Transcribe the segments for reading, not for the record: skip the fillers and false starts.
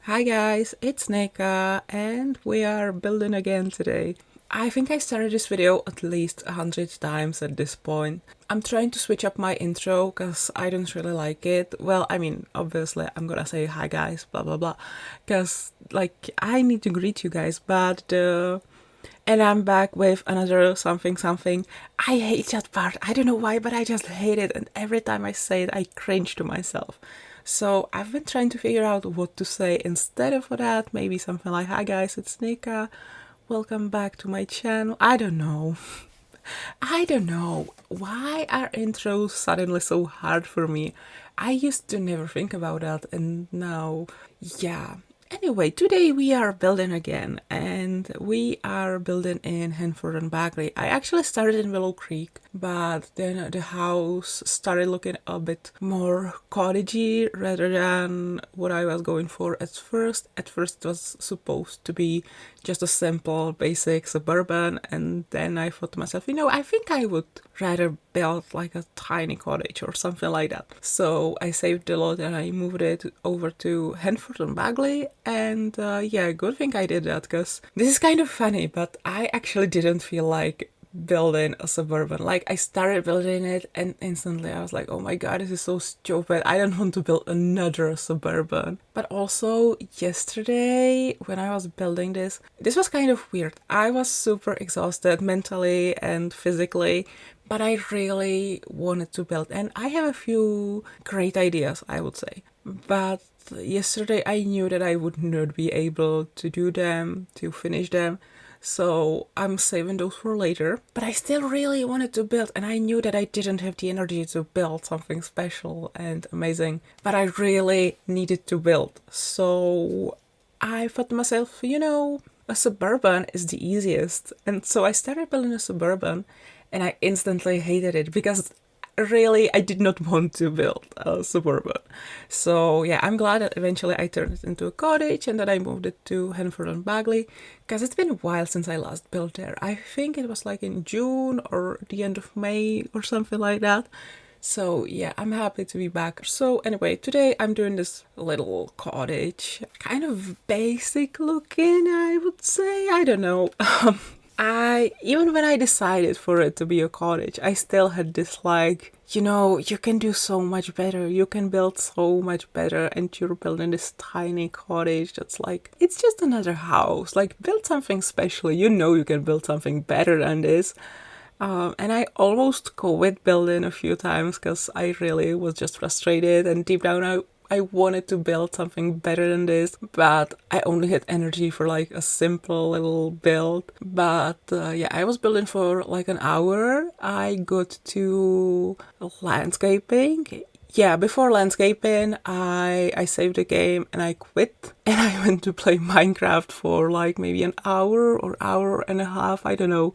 Hi guys, it's Nika and we are building again today. I think I started this video at least 100 times at this point. I'm trying to switch up my intro because I don't really like it. Well, I mean, obviously I'm gonna say hi guys, blah blah blah, because I need to greet you guys, but and I'm back with another something something. I hate that part. I don't know why, but I just hate it, and every time I say it, I cringe to myself. So I've been trying to figure out what to say instead of that. Maybe something like, "Hi guys, it's Nika. Welcome back to my channel." I don't know. I don't know. Why are intros suddenly so hard for me? I used to never think about that, and now, yeah. Anyway, today we are building again, and we are building in Henford and Bagley. I actually started in Willow Creek, but then the house started looking a bit more cottagey rather than what I was going for at first. At first it was supposed to be just a simple, basic suburban, and then I thought to myself, I think I would rather build like a tiny cottage or something like that. So I saved a lot and I moved it over to Henford and Bagley, and yeah, good thing I did that, because this is kind of funny, but I actually didn't feel like building a suburban. Like, I started building it and instantly I was like, oh my god, this is so stupid. I don't want to build another suburban. But also yesterday when I was building this was kind of weird. I was super exhausted mentally and physically, but I really wanted to build, and I have a few great ideas, I would say. But yesterday I knew that I would not be able to do them, to finish them. So I'm saving those for later. But I still really wanted to build, and I knew that I didn't have the energy to build something special and amazing. But I really needed to build. So I thought to myself, a suburban is the easiest. And so I started building a suburban, and I instantly hated it because really I did not want to build a suburban. So yeah, I'm glad that eventually I turned it into a cottage and that I moved it to Henford and Bagley, because it's been a while since I last built there. I think it was like in June or the end of May or something like that. So yeah, I'm happy to be back. So anyway, today I'm doing this little cottage, kind of basic looking, I would say. I don't know. Even when I decided for it to be a cottage, I still had this like, you can do so much better. You can build so much better, and you're building this tiny cottage that's like, it's just another house. Like, build something special. You can build something better than this. And I almost quit building a few times because I really was just frustrated, and deep down I wanted to build something better than this, but I only had energy for like a simple little build. But yeah, I was building for like an hour. I got to landscaping. Yeah, before landscaping, I saved the game and I quit, and I went to play Minecraft for like maybe an hour or hour and a half, I don't know.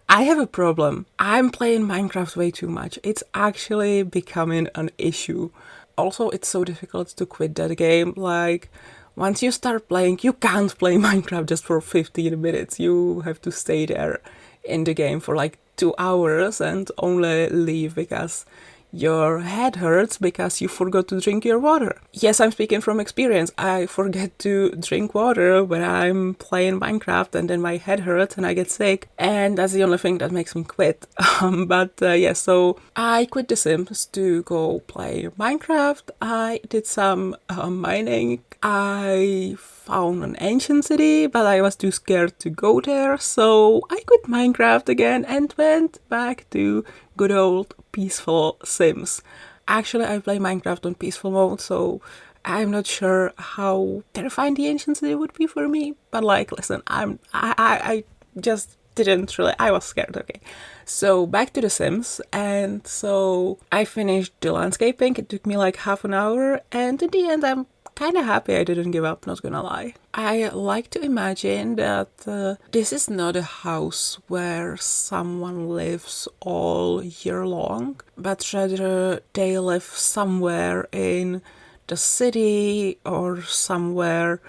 I have a problem. I'm playing Minecraft way too much. It's actually becoming an issue. Also, it's so difficult to quit that game. Like, once you start playing, you can't play Minecraft just for 15 minutes. You have to stay there in the game for like 2 hours and only leave because your head hurts because you forgot to drink your water. Yes, I'm speaking from experience. I forget to drink water when I'm playing Minecraft, and then my head hurts and I get sick, and that's the only thing that makes me quit. But yeah, so I quit The Sims to go play Minecraft. I did some mining. I found an ancient city, but I was too scared to go there, so I quit Minecraft again and went back to good old peaceful Sims. Actually, I play Minecraft on peaceful mode, so I'm not sure how terrifying the ancient city would be for me. But like, listen, I just didn't really. I was scared. Okay, so back to The Sims, and so I finished the landscaping. It took me like half an hour, and in the end, I'm kind of happy I didn't give up, not gonna lie. I like to imagine that this is not a house where someone lives all year long, but rather they live somewhere in the city or somewhere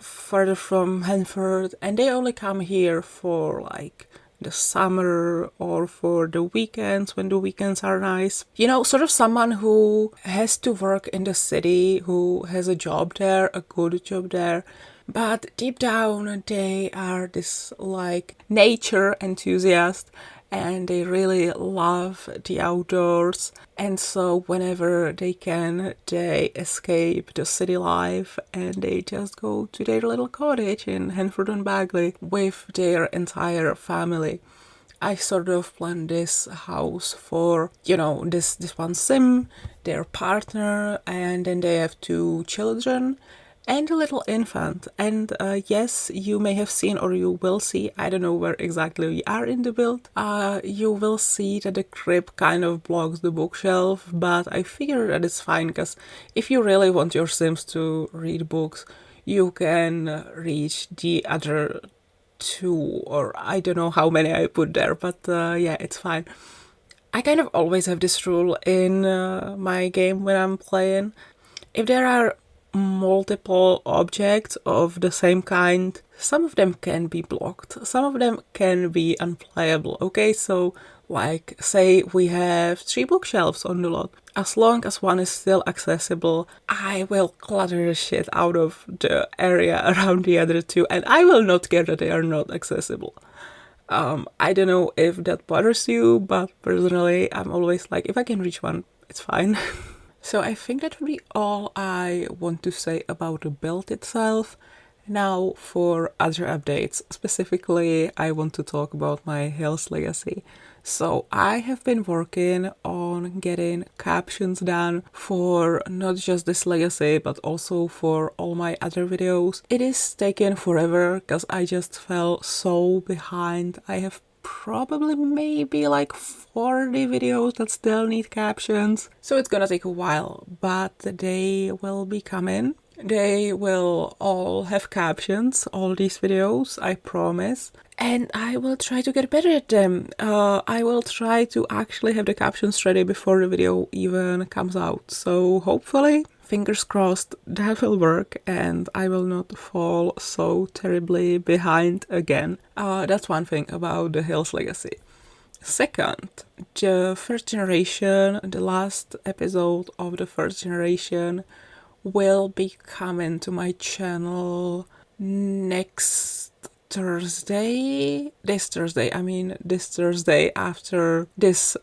further from Henford, and they only come here for like the summer or for the weekends when the weekends are nice. You know, sort of someone who has to work in the city, who has a job there, a good job there, but deep down they are this like nature enthusiast and they really love the outdoors, and so whenever they can, they escape the city life and they just go to their little cottage in Henford and Bagley with their entire family. I sort of planned this house for, you know, this one sim, their partner, and then they have 2 children and a little infant. And yes, you may have seen, or you will see, I don't know where exactly we are in the build, you will see that the crib kind of blocks the bookshelf, but I figure that it's fine, because if you really want your Sims to read books, you can reach the other 2, or I don't know how many I put there, but yeah, it's fine. I kind of always have this rule in my game when I'm playing. If there are multiple objects of the same kind, some of them can be blocked, some of them can be unplayable. Okay, so like say we have 3 bookshelves on the lot. As long as one is still accessible, I will clutter the shit out of the area around the other 2, and I will not care that they are not accessible. I don't know if that bothers you, but personally I'm always like, if I can reach one, it's fine. So I think that would be all I want to say about the build itself. Now for other updates, specifically I want to talk about my Hills Legacy. So I have been working on getting captions done for not just this legacy, but also for all my other videos. It is taking forever because I just fell so behind. I have probably maybe like 40 videos that still need captions. So it's gonna take a while, but they will be coming. They will all have captions, all these videos, I promise. And I will try to get better at them. I will try to actually have the captions ready before the video even comes out. So hopefully, fingers crossed, that will work and I will not fall so terribly behind again. That's one thing about the Hills Legacy. Second, the first generation, the last episode of the first generation will be coming to my channel next Thursday. This Thursday after this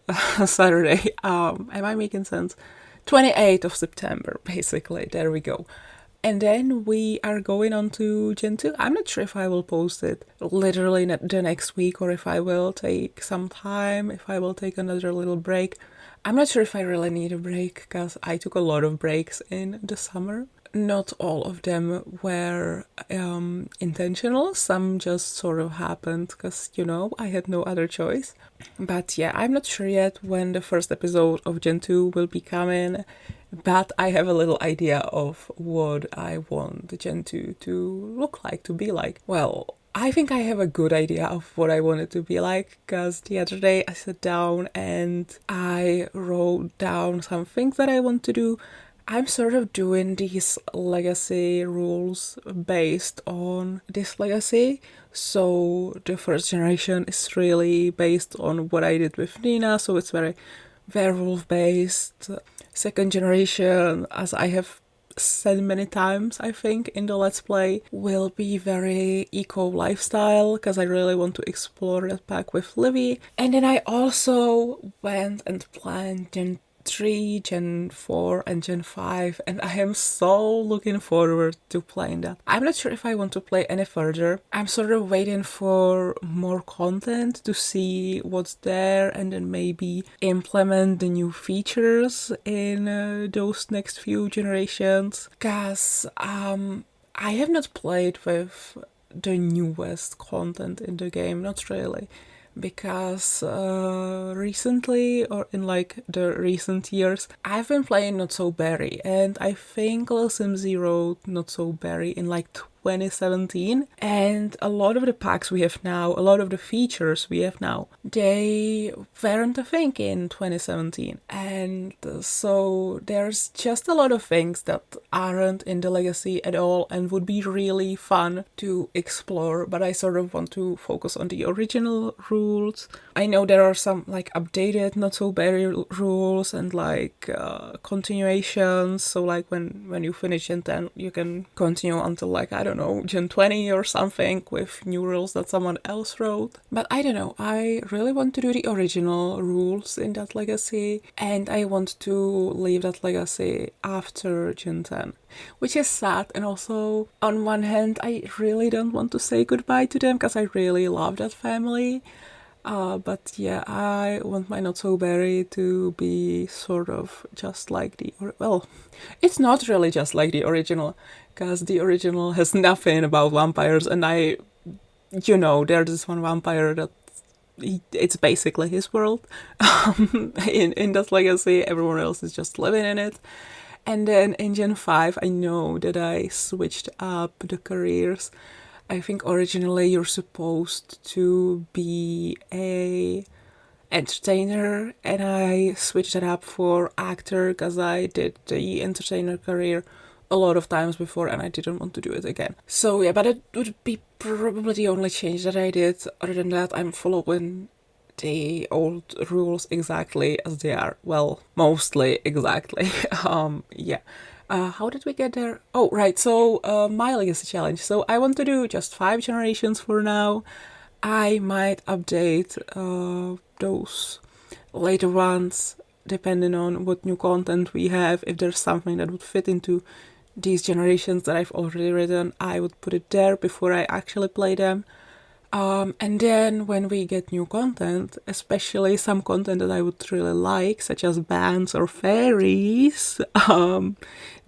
Saturday. Am I making sense? 28th of September, basically. There we go. And then we are going on to Gen 2. I'm not sure if I will post it literally the next week or if I will take some time, if I will take another little break. I'm not sure if I really need a break because I took a lot of breaks in the summer. Not all of them were intentional. Some just sort of happened because, you know, I had no other choice. But yeah, I'm not sure yet when the first episode of Gen 2 will be coming. But I have a little idea of what I want Gen 2 to look like, to be like. Well, I think I have a good idea of what I want it to be like, because the other day I sat down and I wrote down some things that I want to do. I'm sort of doing these legacy rules based on this legacy. So the first generation is really based on what I did with Nina, so it's very werewolf based. Second generation, as I have said many times, I think, in the Let's Play, will be very eco lifestyle, because I really want to explore that pack with Livy. And then I also went and planned Gen 3, Gen 4 and Gen 5, and I am so looking forward to playing that. I'm not sure if I want to play any further. I'm sort of waiting for more content to see what's there and then maybe implement the new features in those next few generations, because I have not played with the newest content in the game, not really. Because recently, or in like the recent years, I've been playing Not So Berry, and I think Little Sim Zero Not So Berry in like 2017, and a lot of the packs we have now, a lot of the features we have now, they weren't a thing in 2017. And so there's just a lot of things that aren't in the legacy at all and would be really fun to explore, but I sort of want to focus on the original rules. I know there are some like updated not so berry rules and like continuations, so like when you finish Gen 10 you can continue until like, I don't know, Gen 20 or something with new rules that someone else wrote. But I don't know, I really want to do the original rules in that legacy, and I want to leave that legacy after Gen 10, which is sad. And also on one hand I really don't want to say goodbye to them because I really love that family. But yeah, I want my Not So Berry to be sort of just like well, it's not really just like the original, because the original has nothing about vampires, and there's this one vampire that it's basically his world. In that legacy, everyone else is just living in it. And then in Gen 5, I know that I switched up the careers. I think originally you're supposed to be a entertainer, and I switched it up for actor because I did the entertainer career a lot of times before and I didn't want to do it again. So yeah, but it would be probably the only change that I did. Other than that, I'm following the old rules exactly as they are. Well, mostly exactly. Yeah. How did we get there? Oh, right. So my legacy challenge. So I want to do just 5 generations for now. I might update those later ones depending on what new content we have. If there's something that would fit into these generations that I've already written, I would put it there before I actually play them. And then when we get new content, especially some content that I would really like, such as bands or fairies,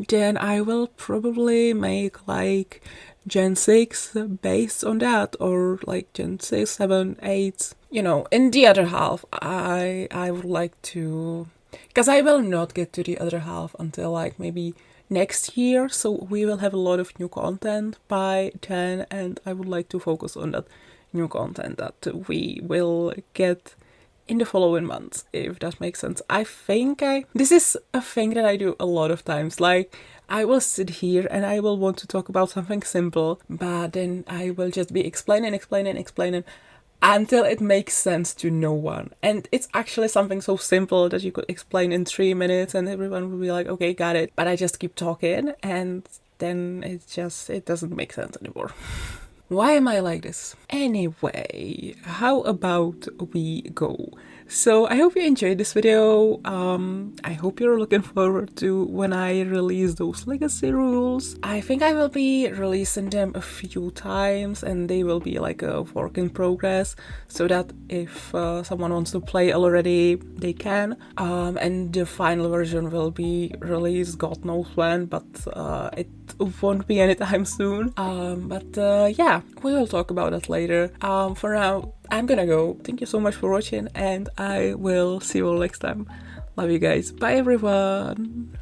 then I will probably make like Gen 6 based on that, or like Gen 6, 7, 8. In the other half, I would like to, because I will not get to the other half until like maybe next year, so we will have a lot of new content by then, and I would like to focus on that new content that we will get in the following months, if that makes sense. I think this is a thing that I do a lot of times. Like, I will sit here and I will want to talk about something simple, but then I will just be explaining until it makes sense to no one. And it's actually something so simple that you could explain in 3 minutes and everyone will be like, okay, got it. But I just keep talking and then it doesn't make sense anymore. Why am I like this? Anyway, how about we go? So I hope you enjoyed this video. I hope you're looking forward to when I release those legacy rules. I think I will be releasing them a few times and they will be like a work in progress, so that if someone wants to play already, they can. And the final version will be released God knows when, but it won't be anytime soon. Yeah, we will talk about that later. For now, I'm gonna go. Thank you so much for watching and I will see you all next time. Love you guys. Bye everyone.